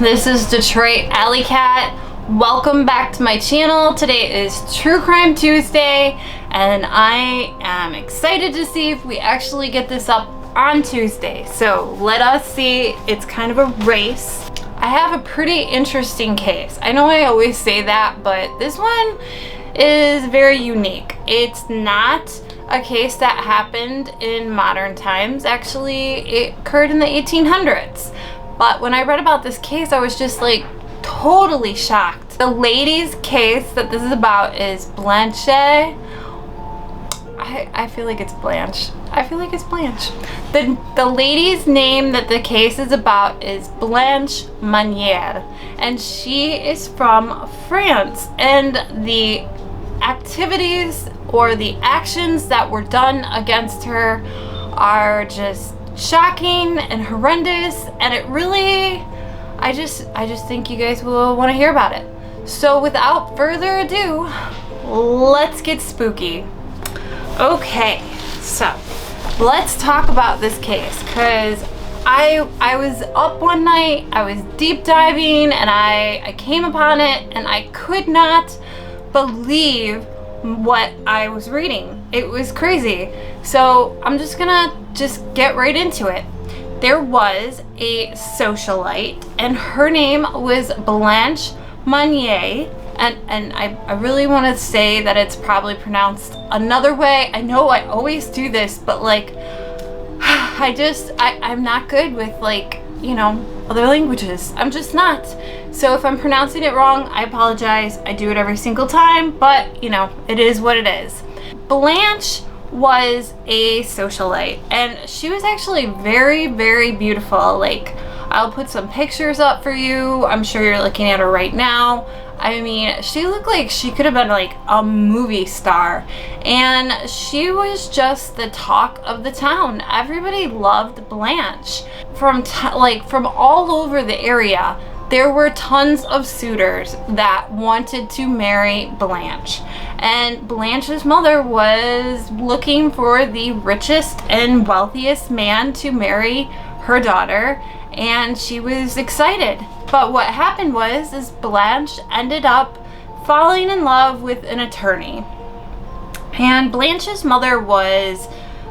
This is Detroit Alley Cat. Welcome back to my channel. Today is True Crime Tuesday, and I am excited to see if we actually get this up on Tuesday. So let us see. It's kind of a race. I have a pretty interesting case. I know I always say that, but this one is very unique. It's not a case that happened in modern times. Actually, it occurred in the 1800s. But when I read about this case, I was just like totally shocked. The lady's case that this is about is Blanche. I feel like it's Blanche. I feel like it's Blanche. The lady's name that the case is about is Blanche Monnier, and she is from France. And the activities or the actions that were done against her are just shocking and horrendous, and it really, I just think you guys will want to hear about it. So without further ado, let's get spooky. Okay, so let's talk about this case, because I was up one night, I was deep diving, and I came upon it, and I could not believe what I was reading. It was crazy. So I'm just gonna get right into it. There was a socialite, and her name was Blanche Monnier, and I really want to say that it's probably pronounced another way. I know I always do this, but like I'm not good with, like, you know, other languages. I'm just not. So if I'm pronouncing it wrong, I apologize. I do it every single time, but you know, it is what it is. Blanche was a socialite, and she was actually very, very beautiful. Like, I'll put some pictures up for you. I'm sure you're looking at her right now. I mean, she looked like she could have been like a movie star, and she was just the talk of the town. Everybody loved Blanche. From all over the area, there were tons of suitors that wanted to marry Blanche. And Blanche's mother was looking for the richest and wealthiest man to marry her daughter, and she was excited. But what happened is Blanche ended up falling in love with an attorney. And Blanche's mother was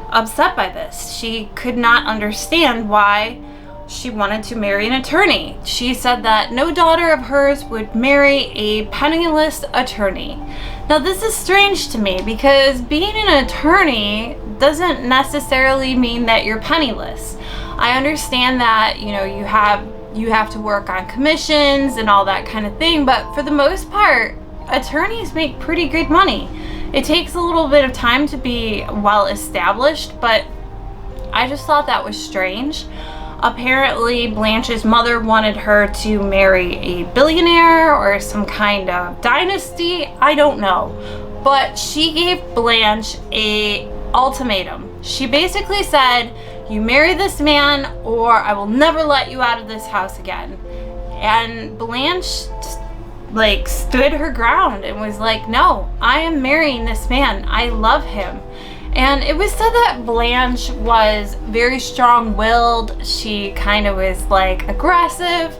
upset by this. She could not understand why she wanted to marry an attorney. She said that no daughter of hers would marry a penniless attorney. Now, this is strange to me, because being an attorney doesn't necessarily mean that you're penniless. I understand that, you know, you have to work on commissions and all that kind of thing, but for the most part, attorneys make pretty good money. It takes a little bit of time to be well established, but I just thought that was strange. Apparently, Blanche's mother wanted her to marry a billionaire or some kind of dynasty. I don't know. But she gave Blanche an ultimatum. She basically said, you marry this man or I will never let you out of this house again. And Blanche like stood her ground and was like, no, I am marrying this man. I love him. And it was said that Blanche was very strong-willed. She kind of was like aggressive,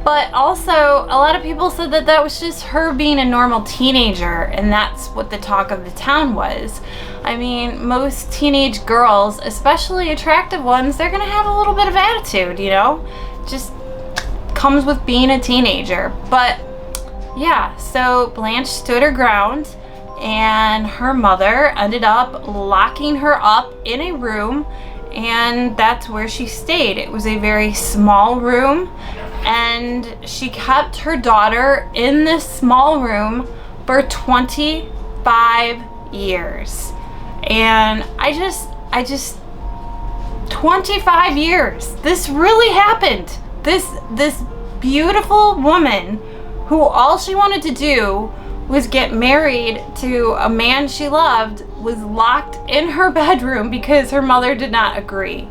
but also a lot of people said that that was just her being a normal teenager, and that's what the talk of the town was. I mean, most teenage girls, especially attractive ones, they're gonna have a little bit of attitude, you know? Just comes with being a teenager. But yeah, so Blanche stood her ground, and her mother ended up locking her up in a room, and that's where she stayed. It was a very small room, and she kept her daughter in this small room for 25 years. And I just 25 years. This really happened. This beautiful woman who all she wanted to do was get married to a man she loved was locked in her bedroom because her mother did not agree.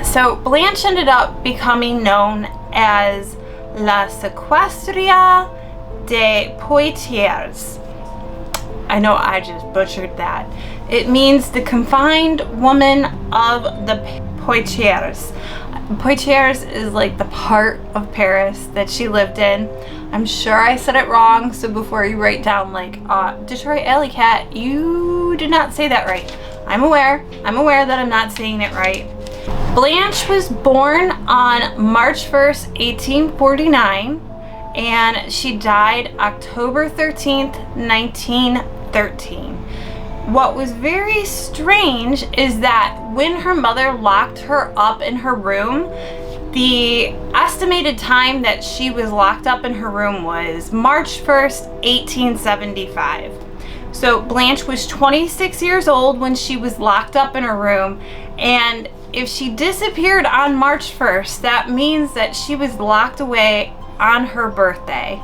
So Blanche ended up becoming known as La Séquestrée de Poitiers. I know I just butchered that. It means the confined woman of the Poitiers. Poitiers is like the part of Paris that she lived in. I'm sure I said it wrong, so before you write down like Detroit Alley Cat, you did not say that right. I'm aware that I'm not saying it right. Blanche was born on March 1st, 1849, and she died October 13th, 1913. What was very strange is that when her mother locked her up in her room, the estimated time that she was locked up in her room was March 1st, 1875. So Blanche was 26 years old when she was locked up in her room, and if she disappeared on March 1st, that means that she was locked away on her birthday.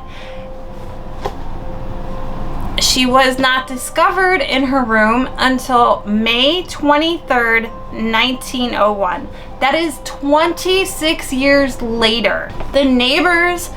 She was not discovered in her room until May 23rd, 1901. That is 26 years later. The neighbors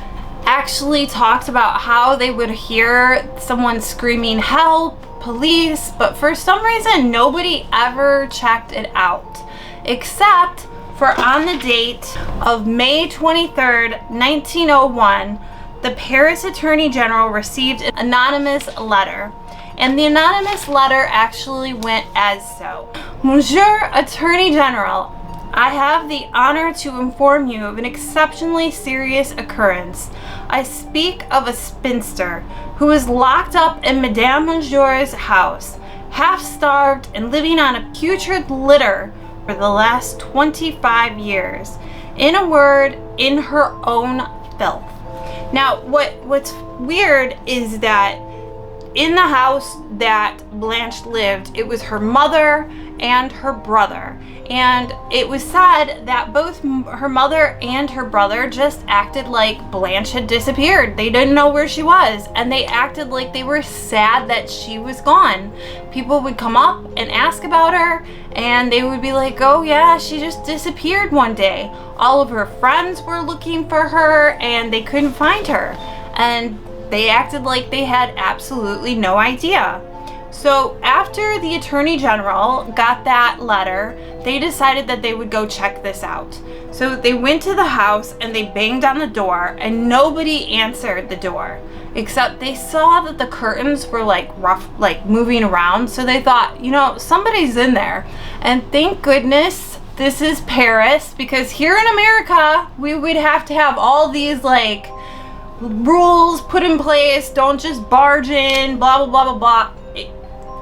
actually talked about how they would hear someone screaming, "Help, police," but for some reason nobody ever checked it out, except for on the date of May 23rd, 1901, the Paris Attorney General received an anonymous letter. And the anonymous letter actually went as so. "Monsieur Attorney General, I have the honor to inform you of an exceptionally serious occurrence. I speak of a spinster who is locked up in Madame Monsieur's house, half-starved and living on a putrid litter for the last 25 years. In a word, in her own filth." Now, what's weird is that in the house that Blanche lived, it was her mother and her brother. And it was said that both her mother and her brother just acted like Blanche had disappeared. They didn't know where she was, and they acted like they were sad that she was gone. People would come up and ask about her, and they would be like, "Oh yeah, she just disappeared one day." All of her friends were looking for her, and they couldn't find her. And they acted like they had absolutely no idea. So after the Attorney General got that letter, they decided that they would go check this out. So they went to the house and they banged on the door, and nobody answered the door, except they saw that the curtains were like rough, like moving around. So they thought, you know, somebody's in there. And thank goodness this is Paris, because here in America, we would have to have all these like rules put in place. Don't just barge in, blah, blah, blah, blah, blah.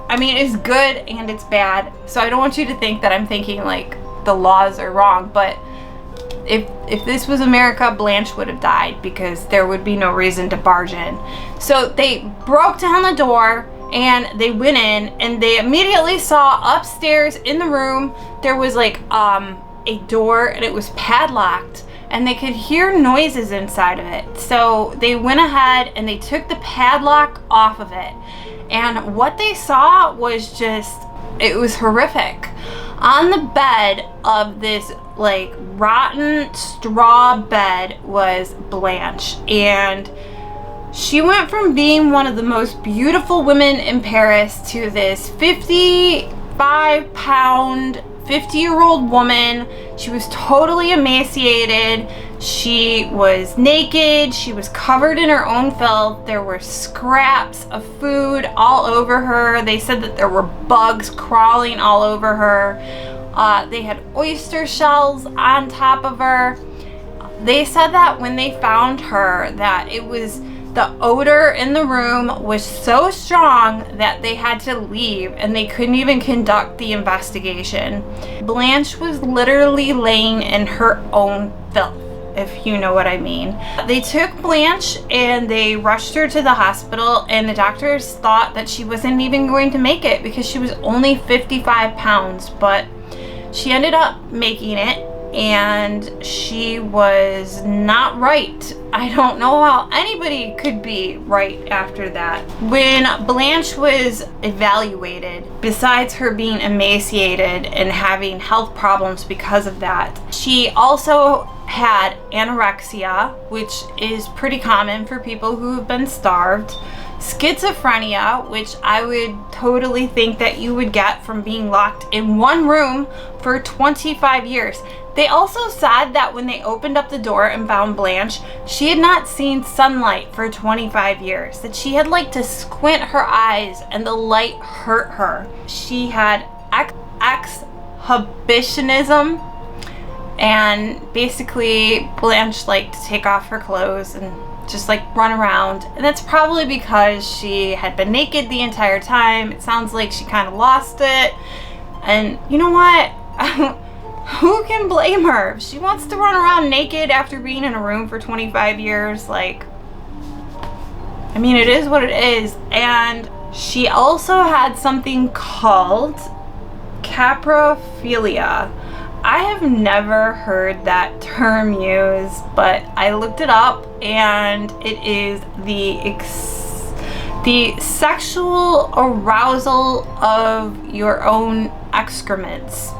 I mean, it's good and it's bad. So I don't want you to think that I'm thinking like the laws are wrong, but if this was America, Blanche would have died because there would be no reason to barge in. So they broke down the door and they went in, and they immediately saw upstairs in the room there was like a door, and it was padlocked, and they could hear noises inside of it. So they went ahead and they took the padlock off of it. And what they saw was just, it was horrific. On the bed of this like rotten straw bed was Blanche, and she went from being one of the most beautiful women in Paris to this 55-pound, 50-year-old woman. She was totally emaciated. She was naked. She was covered in her own filth. There were scraps of food all over her. They said that there were bugs crawling all over her. They had oyster shells on top of her. They said that when they found her, that it was the odor in the room was so strong that they had to leave, and they couldn't even conduct the investigation. Blanche was literally laying in her own filth, if you know what I mean. They took Blanche and they rushed her to the hospital, and the doctors thought that she wasn't even going to make it because she was only 55 pounds, but she ended up making it. And she was not right. I don't know how anybody could be right after that. When Blanche was evaluated, besides her being emaciated and having health problems because of that, she also had anorexia, which is pretty common for people who have been starved. schizophrenia, which I would totally think that you would get from being locked in one room for 25 years. They also said that when they opened up the door and found Blanche, she had not seen sunlight for 25 years, that she had like to squint her eyes and the light hurt her. She had exhibitionism, and basically Blanche liked to take off her clothes and just like run around, and that's probably because she had been naked the entire time. It sounds like she kind of lost it, and you know what? Who can blame her? If she wants to run around naked after being in a room for 25 years, like, I mean, it is what it is. And she also had something called caprophilia. I have never heard that term used, but I looked it up, and it is the sexual arousal of your own excrements,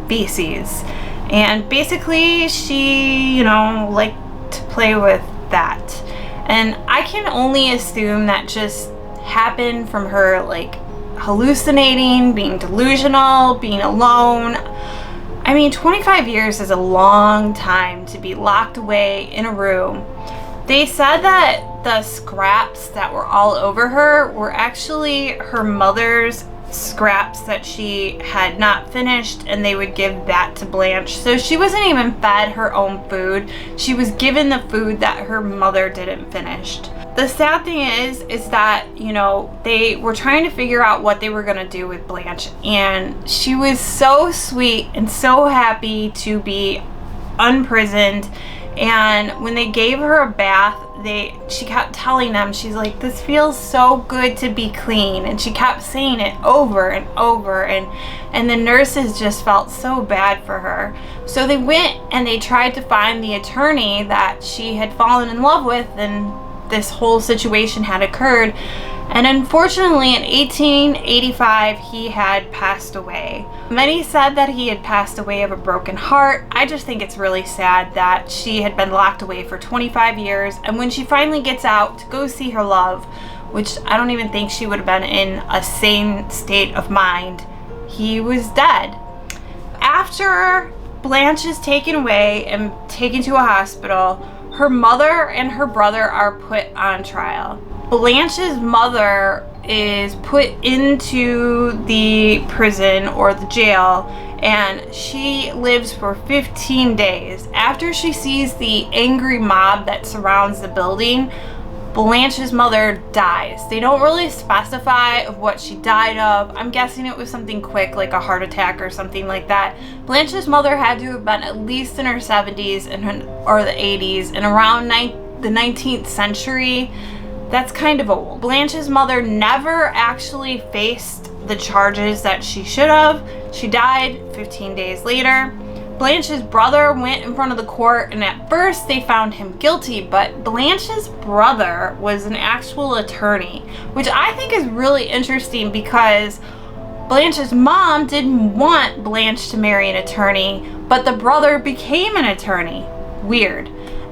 feces. And basically she, you know, liked to play with that. And I can only assume that just happened from her like hallucinating, being delusional, being alone. I mean, 25 years is a long time to be locked away in a room. They said that the scraps that were all over her were actually her mother's scraps that she had not finished, and they would give that to Blanche. So she wasn't even fed her own food. She was given the food that her mother didn't finish. The sad thing is that, you know, they were trying to figure out what they were going to do with Blanche, and she was so sweet and so happy to be unprisoned. And when they gave her a bath, she kept telling them, she's like, this feels so good to be clean. And she kept saying it over and over, and the nurses just felt so bad for her. So they went and they tried to find the attorney that she had fallen in love with, and this whole situation had occurred. And unfortunately, in 1885, he had passed away. Many said that he had passed away of a broken heart. I just think it's really sad that she had been locked away for 25 years, and when she finally gets out to go see her love, which I don't even think she would have been in a sane state of mind, he was dead. After Blanche is taken away and taken to a hospital, her mother and her brother are put on trial. Blanche's mother is put into the prison or the jail, and she lives for 15 days. After she sees the angry mob that surrounds the building, Blanche's mother dies. They don't really specify of what she died of. I'm guessing it was something quick, like a heart attack or something like that. Blanche's mother had to have been at least in her 70s or the 80s, and around the 19th century. That's kind of old. Blanche's mother never actually faced the charges that she should have. She died 15 days later. Blanche's brother went in front of the court, and at first they found him guilty, but Blanche's brother was an actual attorney, which I think is really interesting because Blanche's mom didn't want Blanche to marry an attorney, but the brother became an attorney. Weird.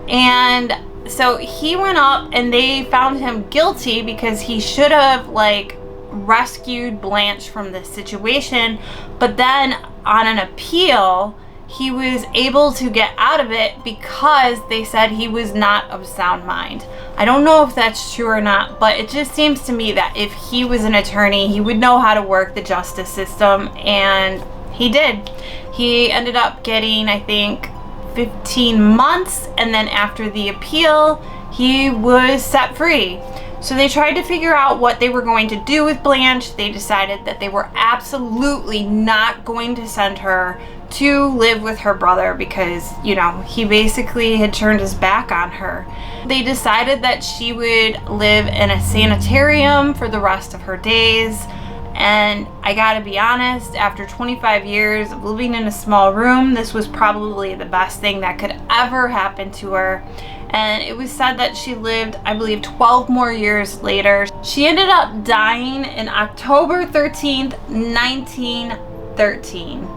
And so he went up and they found him guilty because he should have like rescued Blanche from this situation, but then on an appeal he was able to get out of it because they said he was not of sound mind. I don't know if that's true or not, but it just seems to me that if he was an attorney, he would know how to work the justice system, and he did. He ended up getting, I think, 15 months, and then after the appeal, he was set free. So they tried to figure out what they were going to do with Blanche. They decided that they were absolutely not going to send her to live with her brother because, you know, he basically had turned his back on her. They decided that she would live in a sanitarium for the rest of her days. And I gotta be honest, after 25 years of living in a small room, this was probably the best thing that could ever happen to her. And it was said that she lived, I believe, 12 more years later. She ended up dying in October 13th, 1913.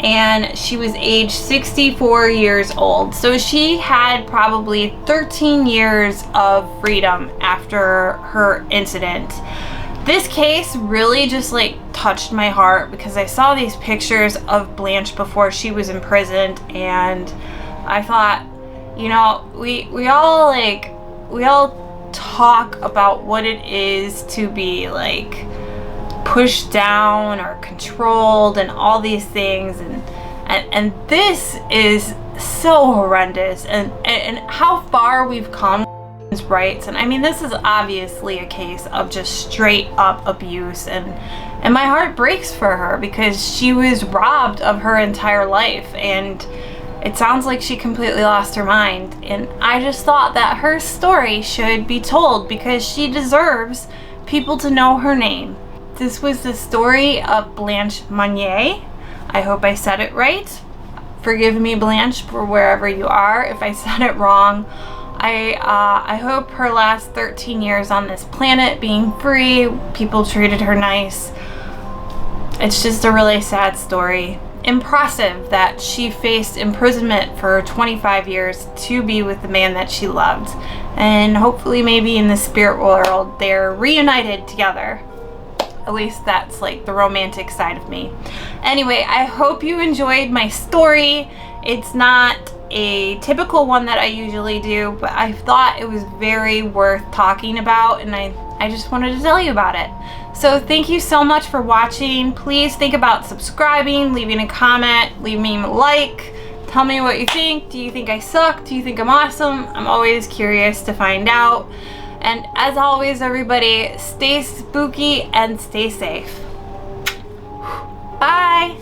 and she was age 64 years old. So she had probably 13 years of freedom after her incident. This case really just like touched my heart because I saw these pictures of Blanche before she was imprisoned, and I thought, you know, we all talk about what it is to be like pushed down or controlled and all these things, and this is so horrendous, and how far we've come with women's rights. And I mean, this is obviously a case of just straight up abuse, and my heart breaks for her because she was robbed of her entire life, and it sounds like she completely lost her mind. And I just thought that her story should be told because she deserves people to know her name. This was the story of Blanche Monnier. I hope I said it right. Forgive me, Blanche, for wherever you are if I said it wrong. I hope her last 13 years on this planet being free, people treated her nice. It's just a really sad story. Impressive that she faced imprisonment for 25 years to be with the man that she loved. And hopefully maybe in the spirit world they're reunited together. At least that's like the romantic side of me. Anyway, I hope you enjoyed my story. It's not a typical one that I usually do, but I thought it was very worth talking about, and I just wanted to tell you about it. So thank you so much for watching. Please think about subscribing, leaving a comment, leaving me a like. Tell me what you think. Do you think I suck? Do you think I'm awesome? I'm always curious to find out. And as always, everybody, stay spooky and stay safe. Bye.